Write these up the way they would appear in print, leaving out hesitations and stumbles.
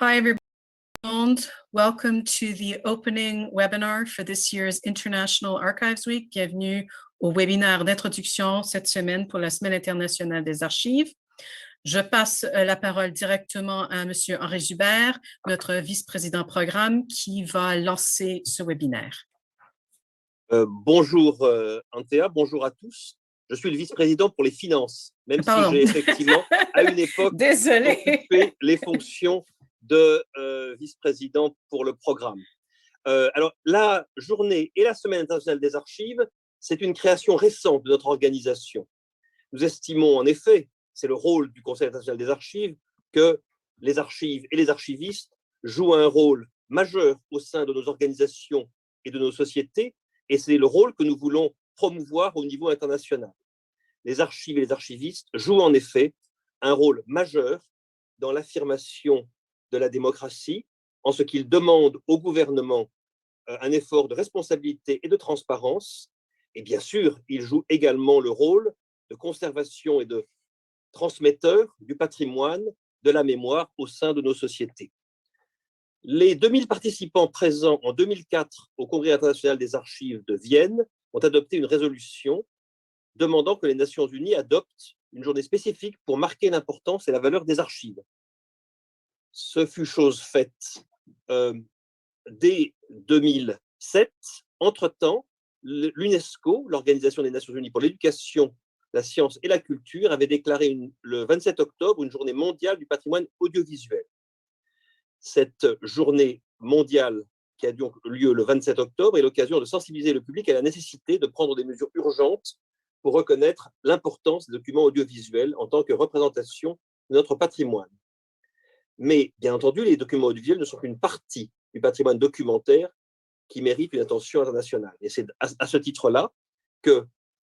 Hi, everyone. Welcome to the opening webinar for this year's International Archives Week. Bienvenue au webinaire d'introduction cette semaine pour la Semaine internationale des archives. Je passe la parole directement à Monsieur Henri Joubert, notre vice-président programme, qui va lancer ce webinaire. Bonjour Antea, bonjour à tous. Je suis le vice-président pour les finances, même si j'ai effectivement, à une époque, occupé les fonctions de vice-président pour le programme. Alors, la journée et la Semaine internationale des archives, c'est une création récente de notre organisation. Nous estimons en effet, c'est le rôle du Conseil international des archives, que les archives et les archivistes jouent un rôle majeur au sein de nos organisations et de nos sociétés, et c'est le rôle que nous voulons promouvoir au niveau international. Les archives et les archivistes jouent en effet un rôle majeur dans l'affirmation de la démocratie, en ce qu'ils demandent au gouvernement un effort de responsabilité et de transparence. Et bien sûr, ils jouent également le rôle de conservation et de transmetteur du patrimoine, de la mémoire au sein de nos sociétés. Les 2000 participants présents en 2004 au Congrès international des archives de Vienne ont adopté une résolution demandant que les Nations unies adoptent une journée spécifique pour marquer l'importance et la valeur des archives. Ce fut chose faite dès 2007. Entre-temps, l'UNESCO, l'Organisation des Nations unies pour l'éducation, la science et la culture, avait déclaré le 27 octobre une journée mondiale du patrimoine audiovisuel. Cette journée mondiale qui a donc lieu le 27 octobre est l'occasion de sensibiliser le public à la nécessité de prendre des mesures urgentes pour reconnaître l'importance des documents audiovisuels en tant que représentation de notre patrimoine. Mais, bien entendu, les documents audiovisuels ne sont qu'une partie du patrimoine documentaire qui mérite une attention internationale. Et c'est à ce titre-là que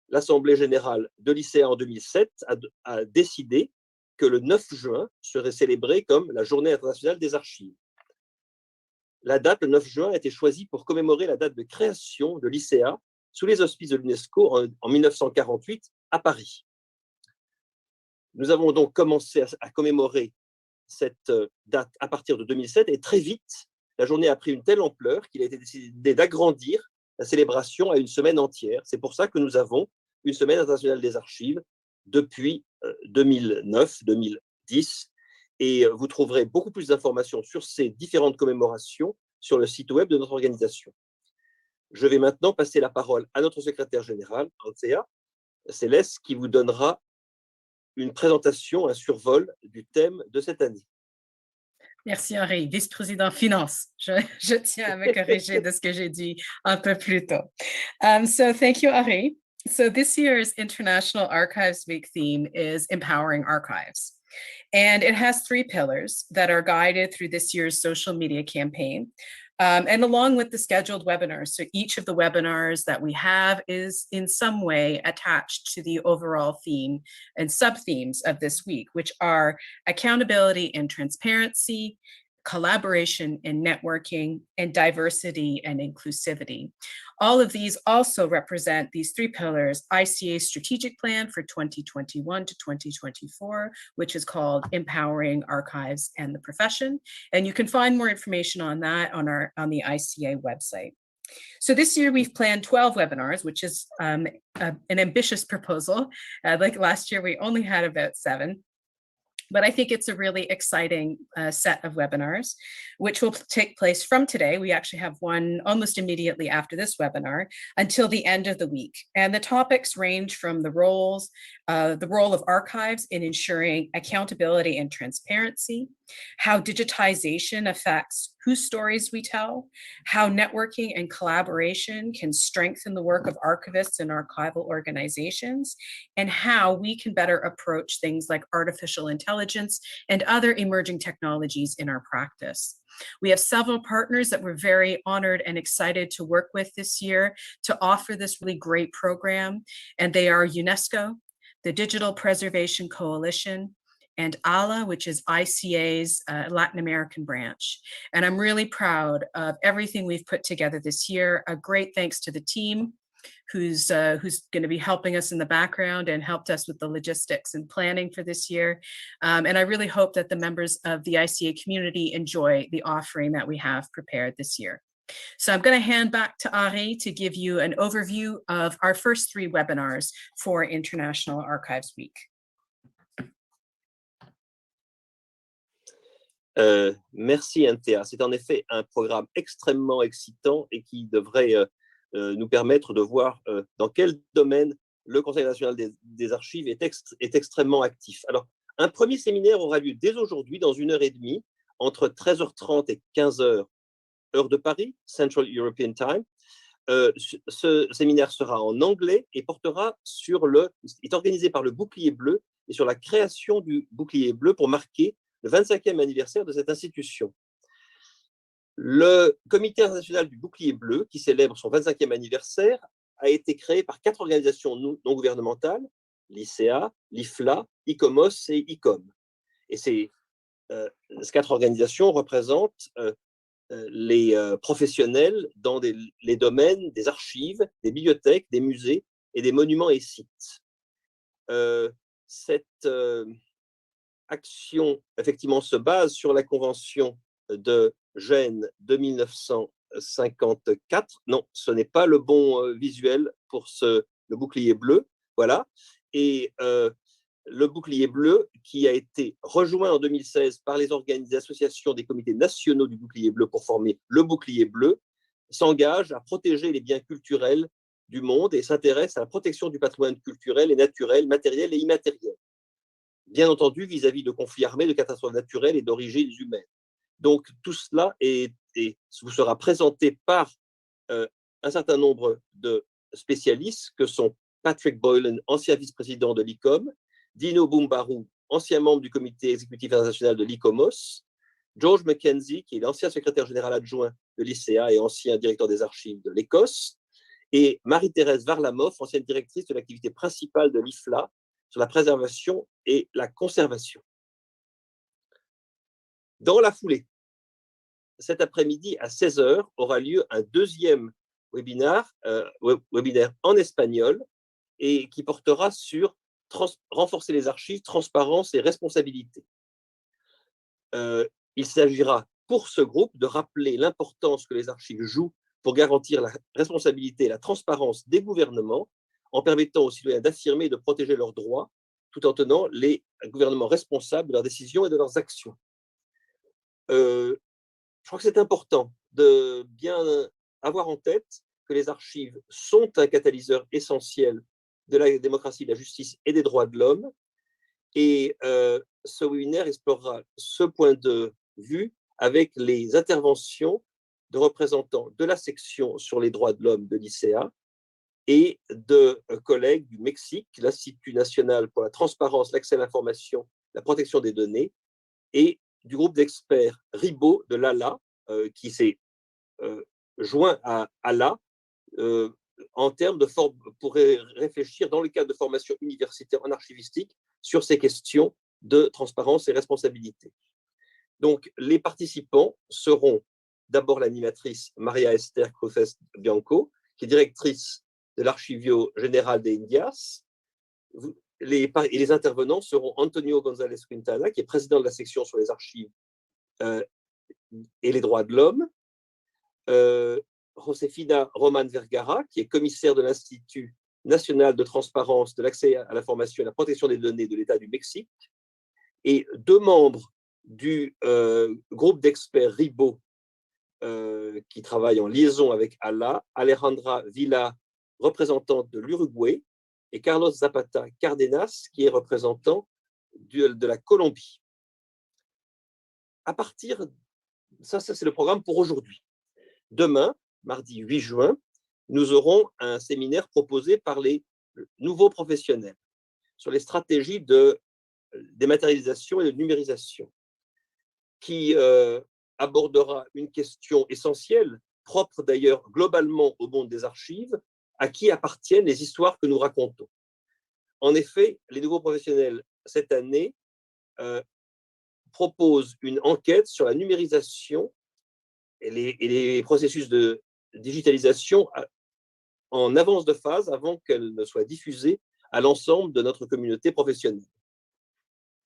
l'Assemblée générale de l'ICA en 2007 a décidé que le 9 juin serait célébré comme la Journée internationale des archives. La date, le 9 juin, a été choisie pour commémorer la date de création de l'ICA sous les auspices de l'UNESCO en 1948 à Paris. Nous avons donc commencé à commémorer cette date à partir de 2007 et très vite, la journée a pris une telle ampleur qu'il a été décidé d'agrandir la célébration à une semaine entière. C'est pour ça que nous avons une Semaine internationale des archives depuis 2009-2010 et vous trouverez beaucoup plus d'informations sur ces différentes commémorations sur le site web de notre organisation. Je vais maintenant passer la parole à notre secrétaire général, Antea Céleste, qui vous donnera une présentation, un survol du thème de cette année. Merci Henri, vice-président finance. Je tiens à me corriger de ce que j'ai dit un peu plus tôt. So thank you, Henri. So this year's International Archives Week theme is Empowering Archives. And it has three pillars that are guided through this year's social media campaign. And along with the scheduled webinars. So each of the webinars that we have is in some way attached to the overall theme and sub-themes of this week, which are accountability and transparency, collaboration and networking, and diversity and inclusivity. All of these also represent these three pillars, ICA's strategic plan for 2021 to 2024, which is called Empowering Archives and the Profession. And you can find more information on that on the ICA website. So this year we've planned 12 webinars, which is an ambitious proposal. Like last year, we only had about 7. But I think it's a really exciting set of webinars, which will take place from today. We actually have one almost immediately after this webinar until the end of the week. And the topics range from the role of archives in ensuring accountability and transparency, how digitization affects whose stories we tell, how networking and collaboration can strengthen the work of archivists and archival organizations, and how we can better approach things like artificial intelligence and other emerging technologies in our practice. We have several partners that we're very honored and excited to work with this year to offer this really great program, and they are UNESCO, the Digital Preservation Coalition, and ALA, which is ICA's Latin American branch. And I'm really proud of everything we've put together this year. A great thanks to the team who's going to be helping us in the background and helped us with the logistics and planning for this year. And I really hope that the members of the ICA community enjoy the offering that we have prepared this year. So I'm going to hand back to Henri to give you an overview of our first 3 webinars for International Archives Week. Merci Anthea. C'est en effet un programme extrêmement excitant et qui devrait nous permettre de voir dans quel domaine le Conseil national des archives est extrêmement actif. Alors, un premier séminaire aura lieu dès aujourd'hui, dans 1h30, entre 13h30 et 15h, heure de Paris, Central European Time. Ce séminaire sera en anglais et portera est organisé par le Bouclier Bleu et sur la création du Bouclier Bleu pour marquer le 25e anniversaire de cette institution. Le Comité international du Bouclier Bleu, qui célèbre son 25e anniversaire, a été créé par 4 organisations non gouvernementales, l'ICA, l'IFLA, ICOMOS et ICOM. Et ces 4 organisations représentent les professionnels dans les domaines des archives, des bibliothèques, des musées et des monuments et sites. Cette action, effectivement, se base sur la Convention de Gênes de 1954. Non, ce n'est pas le bon visuel pour le bouclier bleu. Voilà. Et le bouclier bleu, qui a été rejoint en 2016 par les associations des comités nationaux du bouclier bleu pour former le bouclier bleu, s'engage à protéger les biens culturels du monde et s'intéresse à la protection du patrimoine culturel et naturel, matériel et immatériel. Bien entendu, vis-à-vis de conflits armés, de catastrophes naturelles et d'origines humaines. Donc, tout cela vous sera présenté par un certain nombre de spécialistes que sont Patrick Boylan, ancien vice-président de l'ICOM, Dino Boumbarou, ancien membre du comité exécutif international de l'ICOMOS, George McKenzie, qui est l'ancien secrétaire général adjoint de l'ICA et ancien directeur des archives de l'Écosse, et Marie-Thérèse Varlamov, ancienne directrice de l'activité principale de l'IFLA sur la préservation et la conservation. Dans la foulée, cet après-midi à 16h aura lieu un deuxième webinaire en espagnol et qui portera sur renforcer les archives, transparence et responsabilité. Il s'agira pour ce groupe de rappeler l'importance que les archives jouent pour garantir la responsabilité et la transparence des gouvernements en permettant aux citoyens d'affirmer et de protéger leurs droits tout en tenant les gouvernements responsables de leurs décisions et de leurs actions. Je crois que c'est important de bien avoir en tête que les archives sont un catalyseur essentiel de la démocratie, de la justice et des droits de l'homme. Et ce webinaire explorera ce point de vue avec les interventions de représentants de la section sur les droits de l'homme de l'ICA et de collègues du Mexique, l'Institut national pour la transparence, l'accès à l'information, la protection des données, et du groupe d'experts RIBO de l'ALA, qui s'est joint à ALA en termes pour réfléchir dans le cadre de formation universitaire en archivistique sur ces questions de transparence et responsabilité. Donc, les participants seront d'abord l'animatrice Maria Esther Cruces Bianco, qui est directrice de l'Archivio Général de Indias. Les intervenants seront Antonio González Quintana, qui est président de la section sur les archives et les droits de l'homme, Josefina Roman Vergara, qui est commissaire de l'Institut national de transparence, de l'accès à l'information et à la protection des données de l'État du Mexique, et 2 membres du groupe d'experts RIBO qui travaillent en liaison avec ALA, Alejandra Villa, représentante de l'Uruguay, et Carlos Zapata Cardenas, qui est représentant de la Colombie. À partir, ça c'est le programme pour aujourd'hui. Demain, mardi 8 juin, nous aurons un séminaire proposé par les nouveaux professionnels sur les stratégies de dématérialisation et de numérisation, qui abordera une question essentielle, propre d'ailleurs globalement au monde des archives, à qui appartiennent les histoires que nous racontons. En effet, les nouveaux professionnels, cette année, proposent une enquête sur la numérisation et les processus de digitalisation en avance de phase avant qu'elle ne soit diffusée à l'ensemble de notre communauté professionnelle.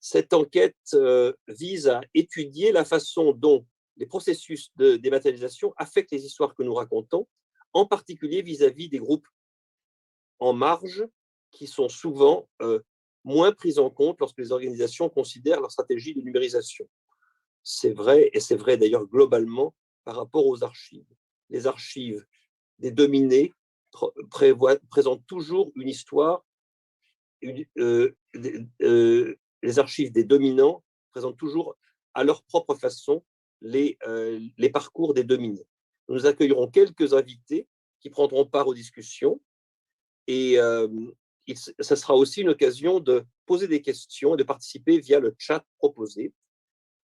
Cette enquête vise à étudier la façon dont les processus de dématérialisation affectent les histoires que nous racontons, en particulier vis-à-vis des groupes en marge qui sont souvent moins pris en compte lorsque les organisations considèrent leur stratégie de numérisation. C'est vrai, et c'est vrai d'ailleurs globalement par rapport aux archives. Les archives des dominés présentent toujours une histoire, les archives des dominants présentent toujours à leur propre façon les parcours des dominés. Nous accueillerons quelques invités qui prendront part aux discussions et ça sera aussi une occasion de poser des questions et de participer via le chat proposé,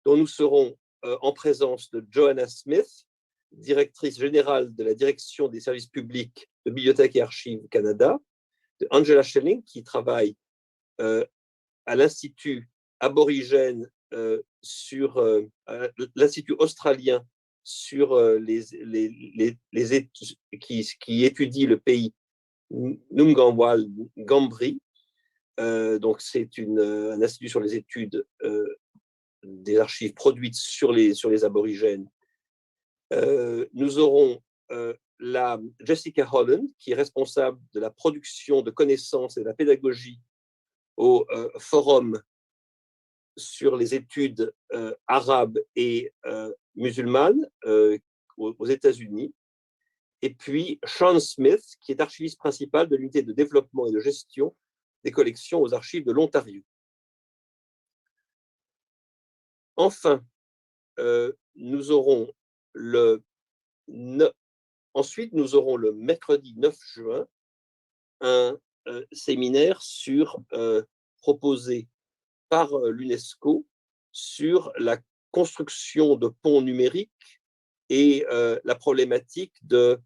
dont nous serons en présence de Joanna Smith, directrice générale de la Direction des services publics de Bibliothèques et Archives Canada, de Angela Schelling, qui travaille à l'Institut aborigène sur l'Institut australien sur qui étudie le pays Ngambwal Ngambri. Donc c'est un institut sur les études des archives produites sur les aborigènes. Nous aurons la Jessica Holland, qui est responsable de la production de connaissances et de la pédagogie au Forum sur les études arabes et musulmanes aux États-Unis. Et puis Sean Smith, qui est archiviste principal de l'unité de développement et de gestion des collections aux archives de l'Ontario. Enfin, nous aurons ensuite, nous aurons le mercredi 9 juin un séminaire proposé par l'UNESCO sur la construction de ponts numériques et la problématique de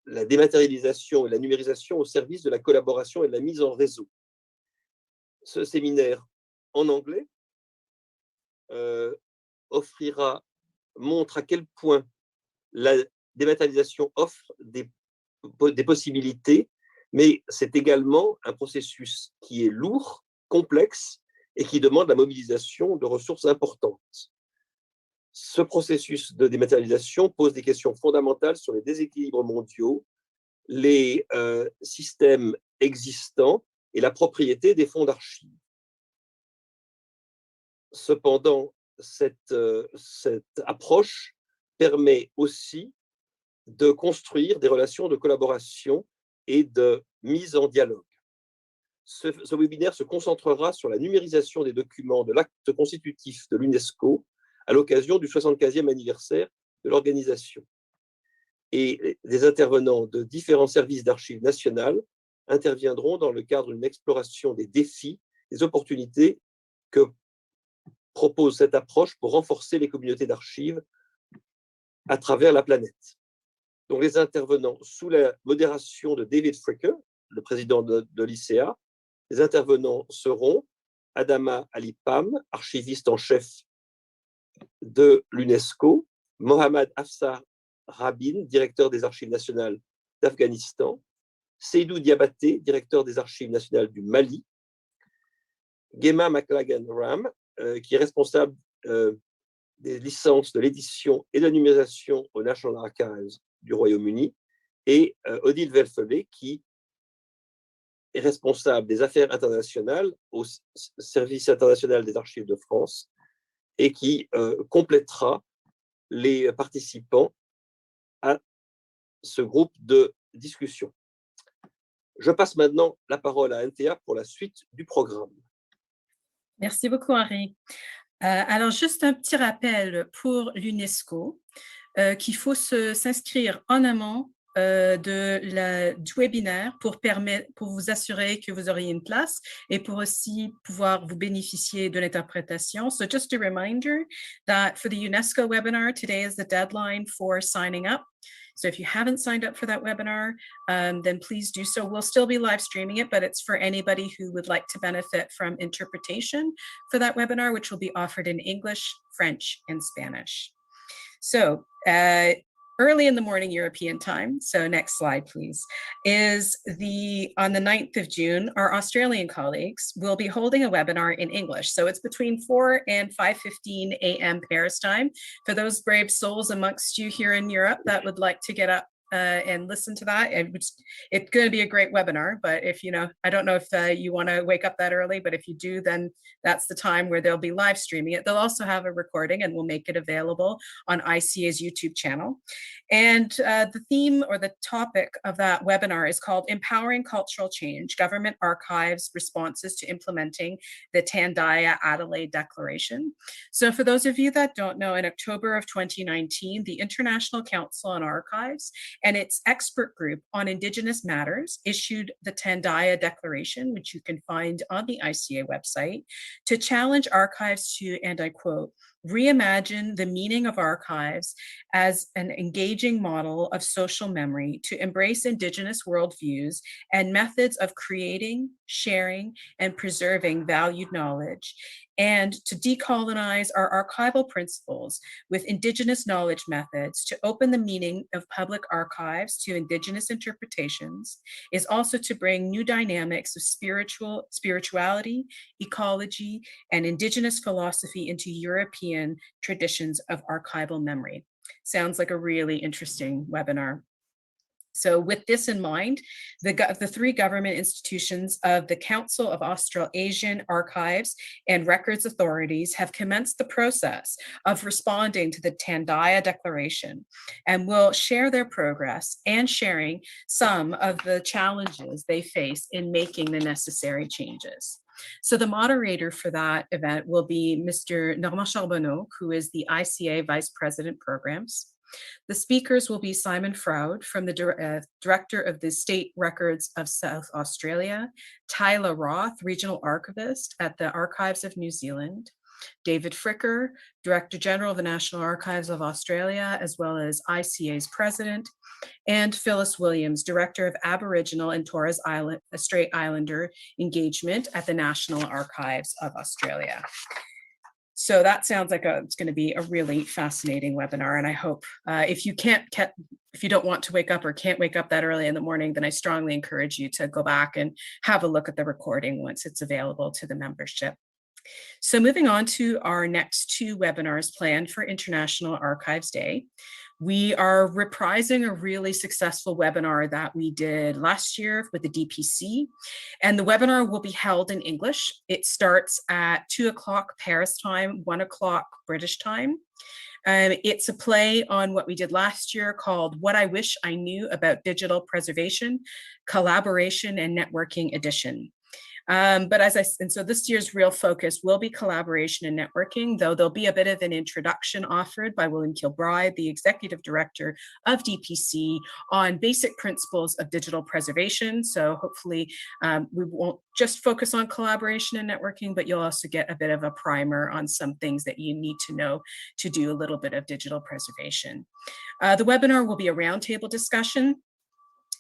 la dématérialisation et la numérisation au service de la collaboration et de la mise en réseau. Ce séminaire en anglais montre à quel point la dématérialisation offre des possibilités, mais c'est également un processus qui est lourd, complexe et qui demande la mobilisation de ressources importantes. Ce processus de dématérialisation pose des questions fondamentales sur les déséquilibres mondiaux, les systèmes existants et la propriété des fonds d'archives. Cependant, cette approche permet aussi de construire des relations de collaboration et de mise en dialogue. Ce webinaire se concentrera sur la numérisation des documents de l'acte constitutif de l'UNESCO à l'occasion du 75e anniversaire de l'organisation. Et des intervenants de différents services d'archives nationales interviendront dans le cadre d'une exploration des défis, des opportunités que propose cette approche pour renforcer les communautés d'archives à travers la planète. Donc, les intervenants, sous la modération de David Fricker, le président de l'ICA, les intervenants seront Adama Alipam, archiviste en chef de l'UNESCO, Mohamed Afsar Rabin, directeur des archives nationales d'Afghanistan, Seydou Diabaté, directeur des archives nationales du Mali, Gemma McLagan Ram, qui est responsable des licences de l'édition et de la numérisation au National Archives du Royaume-Uni, et Odile Velfelet, qui est responsable des affaires internationales au Service international des archives de France et qui complétera les participants à ce groupe de discussion. Je passe maintenant la parole à Anthea pour la suite du programme. Merci beaucoup, Henri. Alors, juste un petit rappel pour l'UNESCO qu'il faut s'inscrire en amont du webinaire pour vous assurer que vous auriez une place et pour aussi pouvoir vous bénéficier de l'interprétation. So just a reminder that for the UNESCO webinar, today is the deadline for signing up. So if you haven't signed up for that webinar, then please do so. We'll still be live streaming it, but it's for anybody who would like to benefit from interpretation for that webinar, which will be offered in English, French, and Spanish. So early in the morning European time, so next slide please, is on the 9th of June, our Australian colleagues will be holding a webinar in English. So it's between 4 and 5:15 a.m. Paris time. For those brave souls amongst you here in Europe that would like to get up and listen to that. It's going to be a great webinar, but if, I don't know if you want to wake up that early, but if you do, then that's the time where they'll be live streaming it. They'll also have a recording and we'll make it available on ICA's YouTube channel. And the theme or the topic of that webinar is called Empowering Cultural Change, Government Archives Responses to Implementing the Tandaya Adelaide Declaration. So for those of you that don't know, in October of 2019, the International Council on Archives and its expert group on Indigenous matters issued the Tandaya Declaration, which you can find on the ICA website, to challenge archives to, and I quote, reimagine the meaning of archives as an engaging model of social memory to embrace Indigenous worldviews and methods of creating, sharing, and preserving valued knowledge, and to decolonize our archival principles with Indigenous knowledge methods to open the meaning of public archives to Indigenous interpretations is also to bring new dynamics of spirituality, ecology, and Indigenous philosophy into European traditions of archival memory. Sounds like a really interesting webinar. So with this in mind, the three government institutions of the Council of Australasian Archives and Records Authorities have commenced the process of responding to the Tandaya Declaration and will share their progress and sharing some of the challenges they face in making the necessary changes. So the moderator for that event will be Mr. Normand Charbonneau, who is the ICA Vice President Programs. The speakers will be Simon Froud from the Director of the State Records of South Australia, Tyler Roth, Regional Archivist at the Archives of New Zealand, David Fricker, Director General of the National Archives of Australia, as well as ICA's President, and Phyllis Williams, Director of Aboriginal and Torres Strait Islander Engagement at the National Archives of Australia. So that sounds like it's going to be a really fascinating webinar. And I hope if you don't want to wake up or can't wake up that early in the morning, then I strongly encourage you to go back and have a look at the recording once it's available to the membership. So moving on to our next two webinars planned for International Archives Day. We are reprising a really successful webinar that we did last year with the DPC, and the webinar will be held in English. It starts at 2 o'clock Paris time, 1 o'clock British time. It's a play on what we did last year called What I Wish I Knew About Digital Preservation, Collaboration and Networking Edition. So this year's real focus will be collaboration and networking, though there'll be a bit of an introduction offered by William Kilbride, the Executive Director of DPC, on basic principles of digital preservation. So hopefully we won't just focus on collaboration and networking, but you'll also get a bit of a primer on some things that you need to know to do a little bit of digital preservation. The webinar will be a roundtable discussion,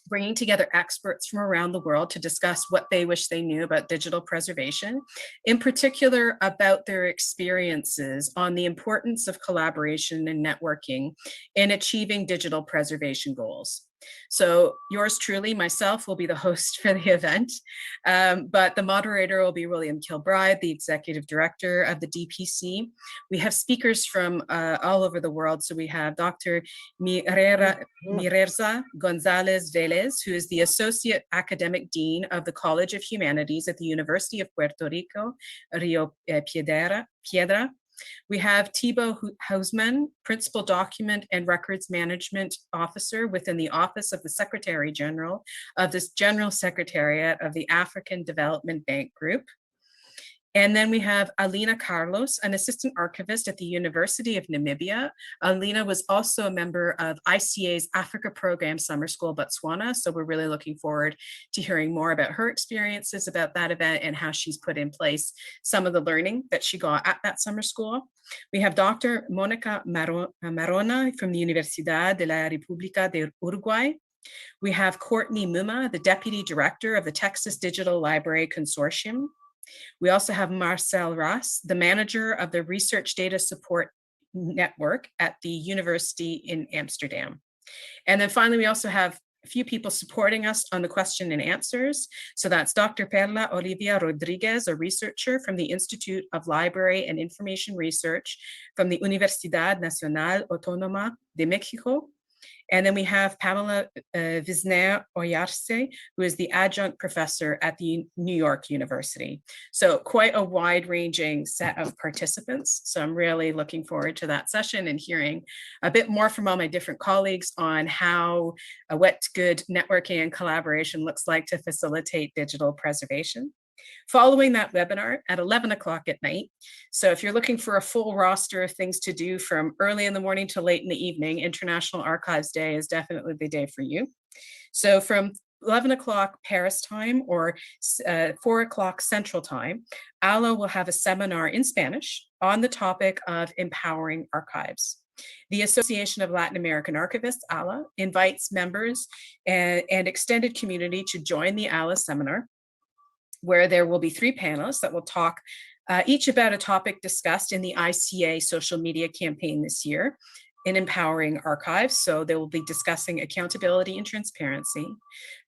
bringing together experts from around the world to discuss what they wish they knew about digital preservation, in particular about their experiences on the importance of collaboration and networking in achieving digital preservation goals. So yours truly, myself, will be the host for the event, but the moderator will be William Kilbride, the Executive Director of the DPC. We have speakers from all over the world. So we have Dr. Mirerza Gonzalez Velez, who is the Associate Academic Dean of the College of Humanities at the University of Puerto Rico, Rio Piedra. We have Thibaut Hausmann, Principal Document and Records Management Officer within the Office of the Secretary General of the General Secretariat of the African Development Bank Group. And then we have Alina Carlos, an assistant archivist at the University of Namibia. Alina was also a member of ICA's Africa Program Summer School, Botswana. So we're really looking forward to hearing more about her experiences about that event and how she's put in place some of the learning that she got at that summer school. We have Dr. Monica Marona from the Universidad de la República de Uruguay. We have Courtney Muma, the Deputy Director of the Texas Digital Library Consortium. We also have Marcel Ras, the manager of the Research Data Support Network at the University in Amsterdam. And then finally, we also have a few people supporting us on the question and answers. So that's Dr. Perla Olivia Rodriguez, a researcher from the Institute of Library and Information Research from the Universidad Nacional Autónoma de México. And then we have Pamela Wisner Oyarce, who is the adjunct professor at the New York University. So quite a wide-ranging set of participants. So I'm really looking forward to that session and hearing a bit more from all my different colleagues on how what good networking and collaboration looks like to facilitate digital preservation. Following that webinar at 11 o'clock at night. So if you're looking for a full roster of things to do from early in the morning to late in the evening, International Archives Day is definitely the day for you. So from 11 o'clock Paris time or 4 o'clock Central Time, ALA will have a seminar in Spanish on the topic of empowering archives. The Association of Latin American Archivists, ALA, invites members and extended community to join the ALA seminar, where there will be 3 panelists that will talk each about a topic discussed in the ICA social media campaign this year in empowering archives. So they will be discussing accountability and transparency,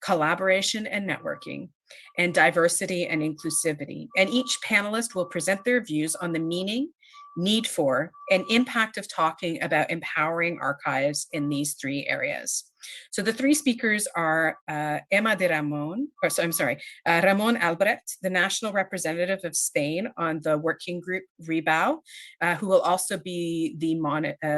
collaboration and networking, and diversity and inclusivity. And each panelist will present their views on the meaning, need for, and impact of talking about empowering archives in these 3 areas. So the 3 speakers are Ramon Albrecht, the national representative of Spain on the working group REBAU, who will also be the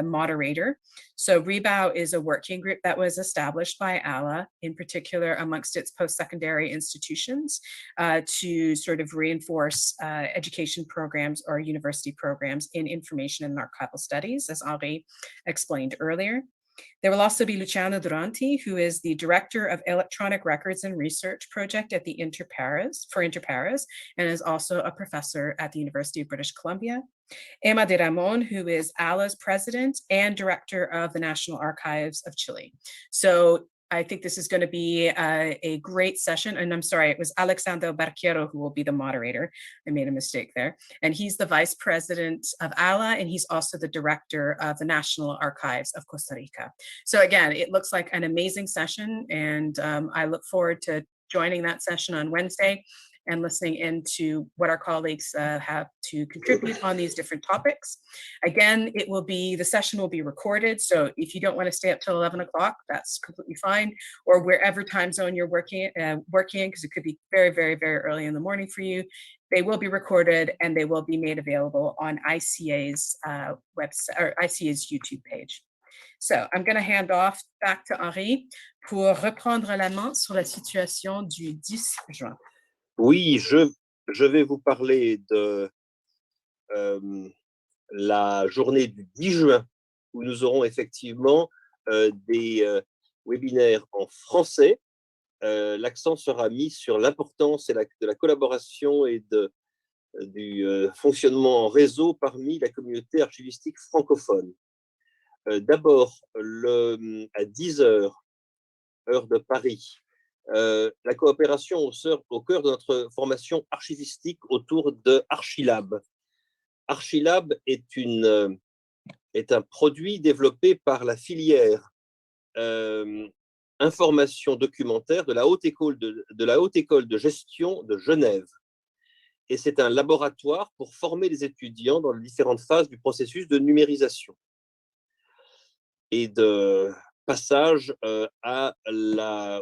moderator. So REBAU is a working group that was established by ALA, in particular amongst its post-secondary institutions, to sort of reinforce education programs or university programs in information and archival studies, as Henri explained earlier. There will also be Luciano Duranti, who is the Director of Electronic Records and Research Project at the Interpares, and is also a professor at the University of British Columbia. Emma de Ramon, who is ALA's President and Director of the National Archives of Chile. So I think this is going to be a great session. And I'm sorry, it was Alexander Barquero who will be the moderator. I made a mistake there. And he's the Vice President of ALA, and he's also the Director of the National Archives of Costa Rica. So again, it looks like an amazing session, and I look forward to joining that session on Wednesday and listening into what our colleagues have to contribute on these different topics. Again, the session will be recorded. So if you don't want to stay up till 11 o'clock, that's completely fine. Or wherever time zone you're working in, because it could be very, very, very early in the morning for you, they will be recorded and they will be made available on ICA's website or ICA's YouTube page. So I'm going to hand off back to Henri pour reprendre la main sur la situation du 10 juin. Oui, je vais vous parler de la journée du 10 juin, où nous aurons effectivement des webinaires en français. L'accent sera mis sur l'importance de la collaboration et du fonctionnement en réseau parmi la communauté archivistique francophone. D'abord, à 10 heures, heure de Paris, la coopération au cœur de notre formation archivistique autour de Archilab. Archilab est un produit développé par la filière information documentaire de la Haute École de gestion de Genève. Et c'est un laboratoire pour former les étudiants dans les différentes phases du processus de numérisation et de passage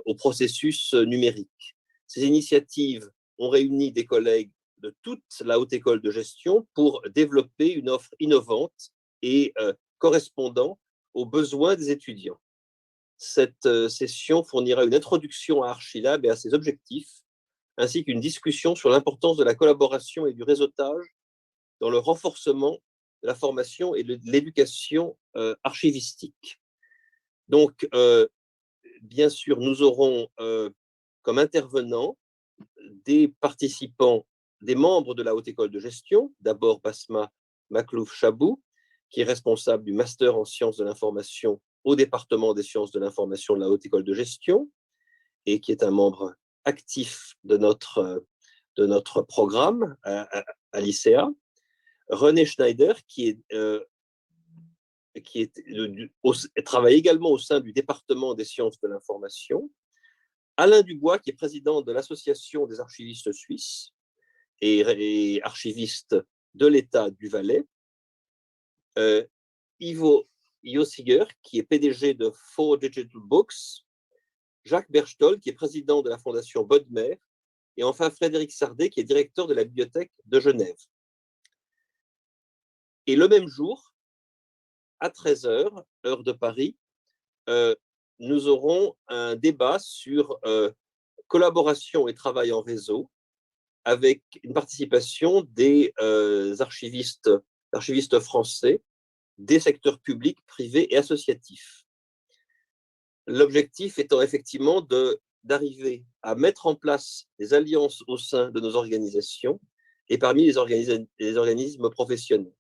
au processus numérique. Ces initiatives ont réuni des collègues de toute la Haute École de gestion pour développer une offre innovante et correspondant aux besoins des étudiants. Cette session fournira une introduction à Archilab et à ses objectifs, ainsi qu'une discussion sur l'importance de la collaboration et du réseautage dans le renforcement de la formation et de l'éducation archivistique. Donc, bien sûr, nous aurons comme intervenants des participants, des membres de la Haute École de gestion, d'abord Basma Maklouf-Chabou, qui est responsable du Master en sciences de l'information au département des sciences de l'information de la Haute École de gestion et qui est un membre actif de notre programme à l'ICA. René Schneider, qui est qui travaille également au sein du département des sciences de l'information, Alain Dubois, qui est président de l'Association des archivistes suisses et archiviste de l'État du Valais, Ivo Jossiger, qui est PDG de 4 Digital Books, Jacques Berchtold, qui est président de la Fondation Bodmer, et enfin Frédéric Sardet, qui est directeur de la Bibliothèque de Genève. Et le même jour, à 13h, heure de Paris, nous aurons un débat sur collaboration et travail en réseau avec une participation des archivistes français des secteurs publics, privés et associatifs. L'objectif étant effectivement d'arriver à mettre en place des alliances au sein de nos organisations et parmi les organismes professionnels.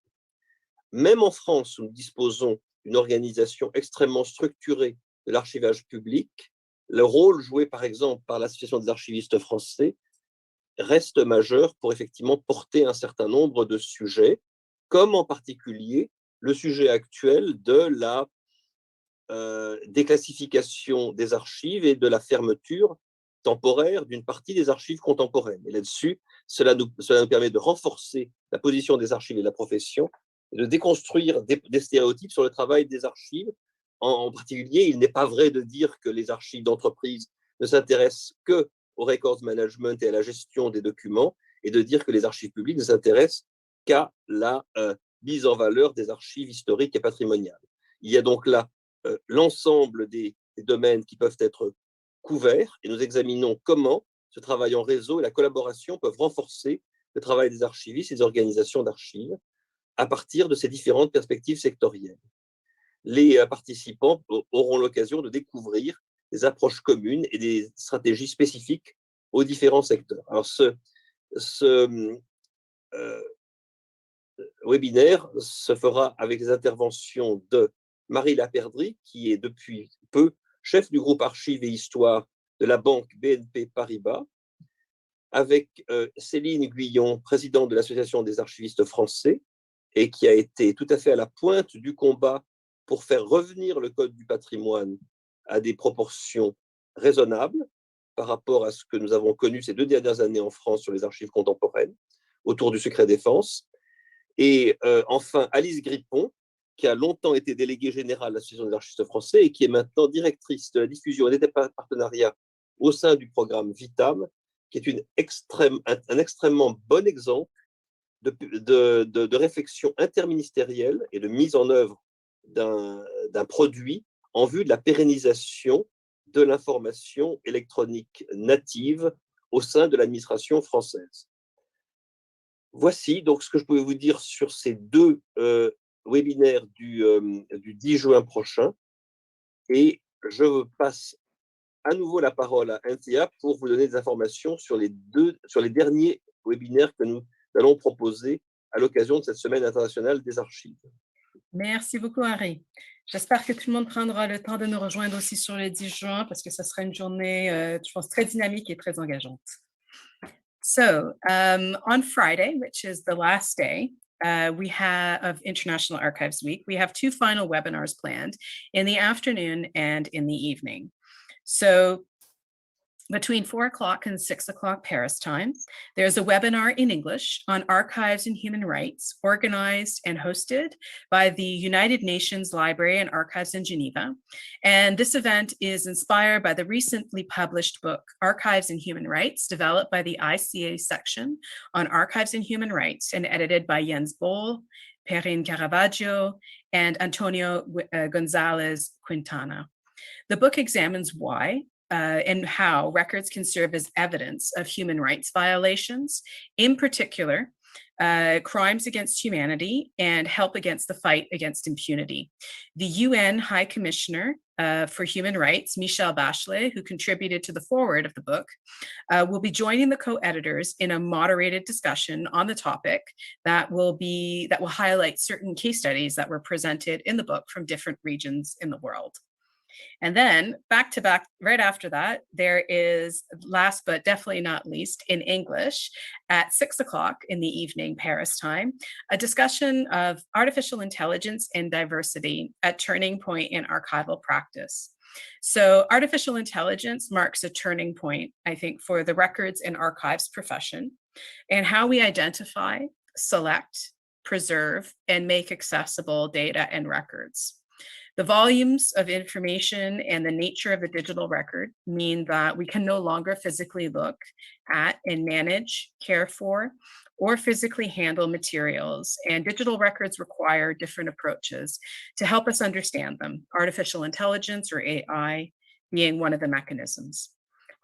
Même en France, où nous disposons d'une organisation extrêmement structurée de l'archivage public, le rôle joué par exemple par l'Association des archivistes français reste majeur pour effectivement porter un certain nombre de sujets, comme en particulier le sujet actuel de la déclassification des archives et de la fermeture temporaire d'une partie des archives contemporaines. Et là-dessus, cela nous permet de renforcer la position des archives et de la profession, et de déconstruire des stéréotypes sur le travail des archives. En particulier, il n'est pas vrai de dire que les archives d'entreprise ne s'intéressent que au records management et à la gestion des documents, et de dire que les archives publiques ne s'intéressent qu'à la mise en valeur des archives historiques et patrimoniales. Il y a donc là l'ensemble des domaines qui peuvent être couverts, et nous examinons comment ce travail en réseau et la collaboration peuvent renforcer le travail des archivistes et des organisations d'archives à partir de ces différentes perspectives sectorielles. Les participants auront l'occasion de découvrir des approches communes et des stratégies spécifiques aux différents secteurs. Alors, ce webinaire se fera avec les interventions de Marie Laperdrie, qui est depuis peu chef du groupe Archives et Histoire de la banque BNP Paribas, avec Céline Guyon, présidente de l'Association des archivistes français, et qui a été tout à fait à la pointe du combat pour faire revenir le Code du patrimoine à des proportions raisonnables par rapport à ce que nous avons connu ces 2 dernières années en France sur les archives contemporaines, autour du secret défense. Et enfin, Alice Grippon, qui a longtemps été déléguée générale de l'Association des archivistes français et qui est maintenant directrice de la diffusion et des partenariats au sein du programme VITAM, qui est un extrêmement bon exemple de réflexion interministérielle et de mise en œuvre d'un produit en vue de la pérennisation de l'information électronique native au sein de l'administration française. Voici donc ce que je pouvais vous dire sur ces 2 webinaires du 10 juin prochain. Et je passe à nouveau la parole à Anthea pour vous donner des informations sur les derniers webinaires que nous allons proposer à l'occasion de cette Semaine internationale des archives. Merci beaucoup, Henri. J'espère que tout le monde prendra le temps de nous rejoindre aussi sur le 10 juin parce que ce sera une journée, je pense, très dynamique et très engageante. So on Friday, which is the last day of International Archives Week, we have 2 final webinars planned in the afternoon and in the evening. So between 4 o'clock and 6 o'clock Paris time, there's a webinar in English on archives and human rights, organized and hosted by the United Nations Library and Archives in Geneva. And this event is inspired by the recently published book, Archives and Human Rights, developed by the ICA section on archives and human rights and edited by Jens Boll, Perrine Caravaggio, and Antonio Gonzalez Quintana. The book examines why and how records can serve as evidence of human rights violations, in particular, crimes against humanity and help against the fight against impunity. The UN High Commissioner for Human Rights, Michelle Bachelet, who contributed to the foreword of the book, will be joining the co-editors in a moderated discussion on the topic that will highlight certain case studies that were presented in the book from different regions in the world. And then back to back, right after that, there is, last but definitely not least, in English at 6 o'clock in the evening, Paris time, a discussion of artificial intelligence and diversity at turning point in archival practice. So artificial intelligence marks a turning point, I think, for the records and archives profession and how we identify, select, preserve, and make accessible data and records. The volumes of information and the nature of the digital record mean that we can no longer physically look at and manage, care for, or physically handle materials. And digital records require different approaches to help us understand them, artificial intelligence or AI being one of the mechanisms.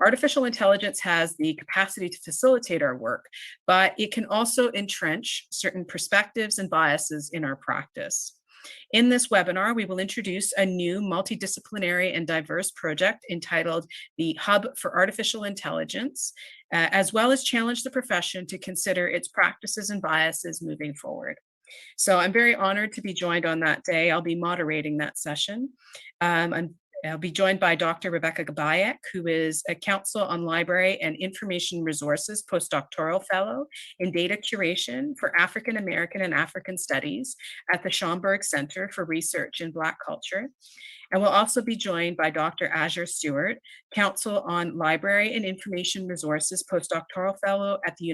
Artificial intelligence has the capacity to facilitate our work, but it can also entrench certain perspectives and biases in our practice. In this webinar, we will introduce a new multidisciplinary and diverse project entitled the Hub for Artificial Intelligence, as well as challenge the profession to consider its practices and biases moving forward. So I'm very honored to be joined on that day. I'll be moderating that session. I'll be joined by Dr. Rebecca Gabayek, who is a Council on Library and Information Resources postdoctoral fellow in data curation for African American and African Studies at the Schomburg Center for Research in Black Culture. And we'll also be joined by Dr. Azure Stewart, Council on Library and Information Resources postdoctoral fellow at the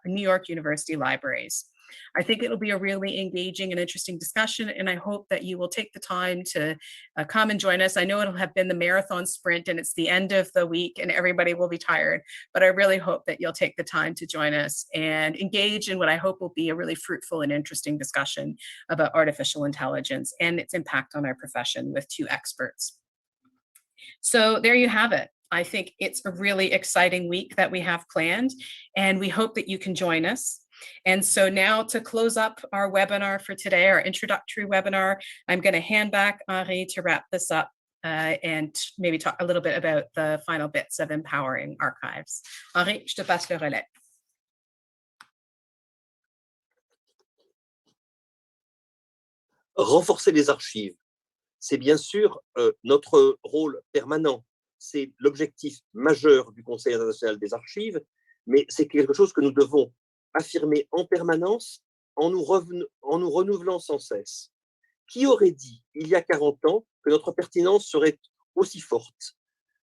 New York University Libraries. I think it'll be a really engaging and interesting discussion, and I hope that you will take the time to come and join us. I know it'll have been the marathon sprint and it's the end of the week and everybody will be tired, but I really hope that you'll take the time to join us and engage in what I hope will be a really fruitful and interesting discussion about artificial intelligence and its impact on our profession with two experts. So there you have it. I think it's a really exciting week that we have planned, and we hope that you can join us. And so now to close up our webinar for today, our introductory webinar, I'm going to hand back Henri to wrap this up and maybe talk a little bit about the final bits of empowering archives. Henri, je te passe le relais. Renforcer les archives, c'est bien sûr notre rôle permanent. C'est l'objectif majeur du Conseil international des archives, mais c'est quelque chose que nous devons affirmer en permanence en nous renouvelant sans cesse. Qui aurait dit, il y a 40 ans, que notre pertinence serait aussi forte?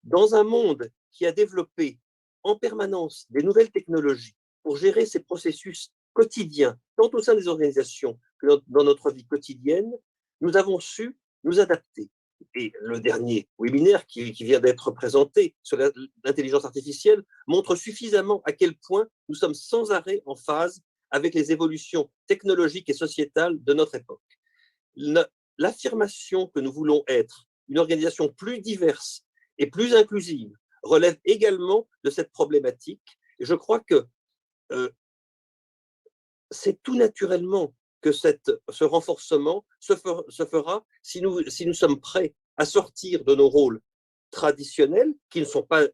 Dans un monde qui a développé en permanence des nouvelles technologies pour gérer ces processus quotidiens, tant au sein des organisations que dans notre vie quotidienne, nous avons su nous adapter. Et le dernier webinaire qui vient d'être présenté sur l'intelligence artificielle montre suffisamment à quel point nous sommes sans arrêt en phase avec les évolutions technologiques et sociétales de notre époque. L'affirmation que nous voulons être une organisation plus diverse et plus inclusive relève également de cette problématique. Et je crois que c'est tout naturellement que ce renforcement se fera si nous sommes prêts à sortir de nos rôles traditionnels, qui ne sont pas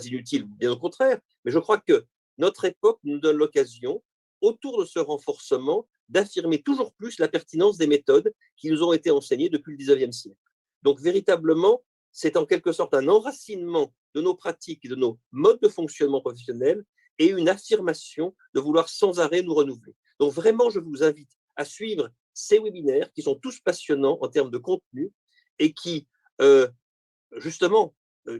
inutiles, bien au contraire, mais je crois que notre époque nous donne l'occasion, autour de ce renforcement, d'affirmer toujours plus la pertinence des méthodes qui nous ont été enseignées depuis le 19e siècle. Donc, véritablement, c'est en quelque sorte un enracinement de nos pratiques et de nos modes de fonctionnement professionnels et une affirmation de vouloir sans arrêt nous renouveler. Donc vraiment, je vous invite à suivre ces webinaires qui sont tous passionnants en termes de contenu et qui, justement,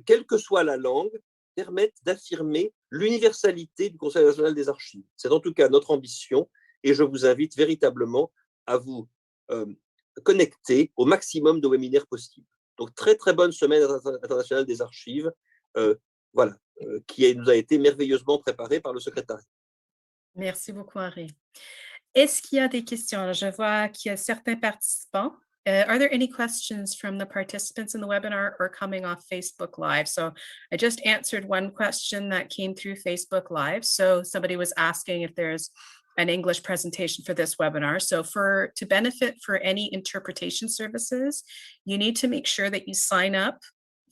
quelle que soit la langue, permettent d'affirmer l'universalité du Conseil national des archives. C'est en tout cas notre ambition et je vous invite véritablement à vous connecter au maximum de webinaires possibles. Donc, très, très bonne semaine internationale des archives, voilà, qui nous a été merveilleusement préparée par le secrétariat. Merci beaucoup, Henri. Est-ce qu'il y a des questions? Je vois qu'il y a certains participants. Are there any questions from the participants in the webinar or coming off Facebook Live? So I just answered one question that came through Facebook Live. So somebody was asking if there's an English presentation for this webinar. So to benefit for any interpretation services, you need to make sure that you sign up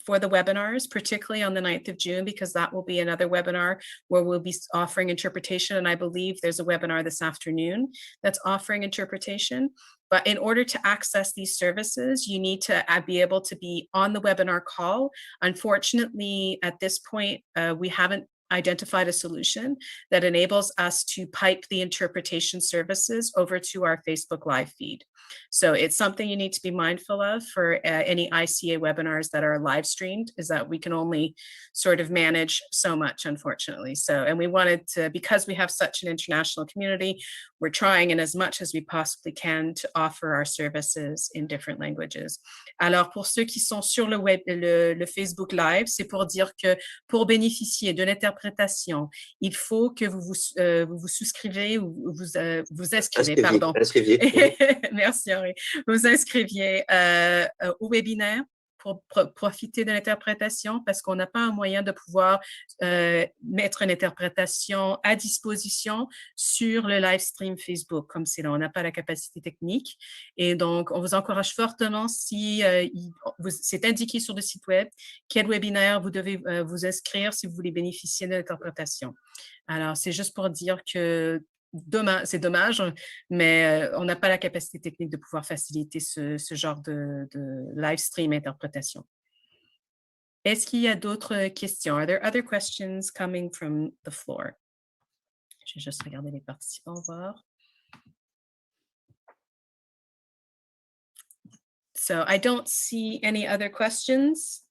for the webinars, particularly on the 9th of June, because that will be another webinar where we'll be offering interpretation. And I believe there's a webinar this afternoon that's offering interpretation. But in order to access these services, you need to be able to be on the webinar call. Unfortunately, at this point, we haven't identified a solution that enables us to pipe the interpretation services over to our Facebook Live feed. So it's something you need to be mindful of for any ICA webinars that are live streamed, is that we can only sort of manage so much, unfortunately. So, and we wanted to, because we have such an international community, we're trying in as much as we possibly can to offer our services in different languages. Alors, pour ceux qui sont sur le Facebook Live, c'est pour dire que pour bénéficier de l'interprétation, il faut que vous vous souscrivez ou vous inscrivez, pardon. Merci Henri. Vous inscriviez au webinaire pour profiter de l'interprétation, parce qu'on n'a pas un moyen de pouvoir mettre une interprétation à disposition sur le live stream Facebook, comme c'est là, on n'a pas la capacité technique. Et donc, on vous encourage fortement, si c'est indiqué sur le site web, quel webinaire vous devez vous inscrire si vous voulez bénéficier de l'interprétation. Alors, c'est juste pour dire que c'est dommage, mais on n'a pas la capacité technique de pouvoir faciliter ce genre de live stream interprétation. Est-ce qu'il y a d'autres questions? Are there other questions coming from the floor? Je vais juste regarder les participants, voir. So I don't see any other questions.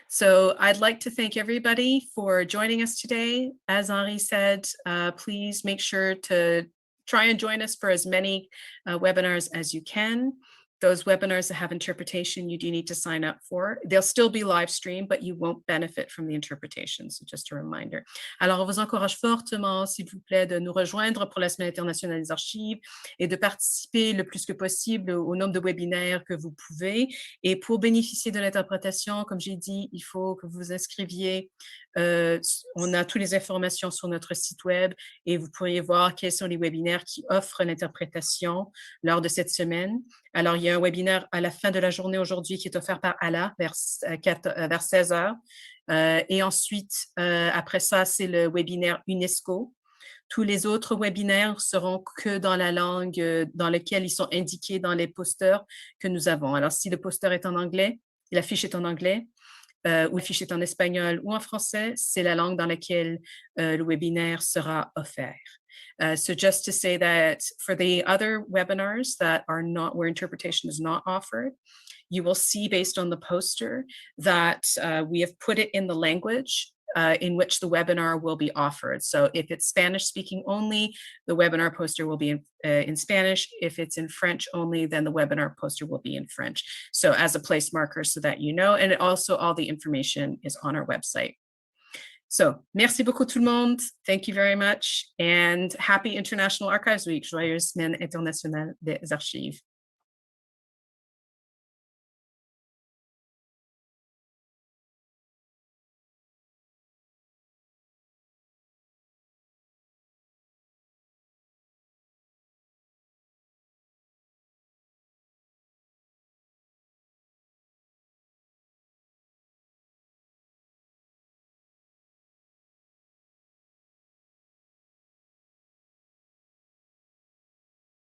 So I'd like to thank everybody for joining us today. As Henri said, please make sure to try and join us for as many webinars as you can. Those webinars that have interpretation, you do need to sign up for. They'll still be live streamed, but you won't benefit from the interpretation. So just a reminder. Alors, on vous encourage fortement, s'il vous plaît, de nous rejoindre pour la Semaine internationale des archives et de participer le plus que possible au nombre de webinaires que vous pouvez. Et pour bénéficier de l'interprétation, comme j'ai dit, il faut que vous vous inscriviez. On a toutes les informations sur notre site web et vous pourriez voir quels sont les webinaires qui offrent l'interprétation lors de cette semaine. Alors, il y a un webinaire à la fin de la journée aujourd'hui qui est offert par Ala vers 16 heures. Et ensuite, après ça, c'est le webinaire UNESCO. Tous les autres webinaires seront que dans la langue dans laquelle ils sont indiqués dans les posters que nous avons. Alors, si le poster est en anglais, l'affiche est en anglais, ou le fichier est en espagnol ou en français, c'est la langue dans laquelle le webinaire sera offert. So just to say that for the other webinars that are not, where interpretation is not offered, you will see based on the poster that we have put it in the language in which the webinar will be offered. So if it's Spanish speaking only, the webinar poster will be in Spanish. If it's in French only, then the webinar poster will be in French. So as a place marker so that you know, and also all the information is on our website. So, merci beaucoup tout le monde. Thank you very much. And happy International Archives Week. Joyeuse Semaine internationale des archives.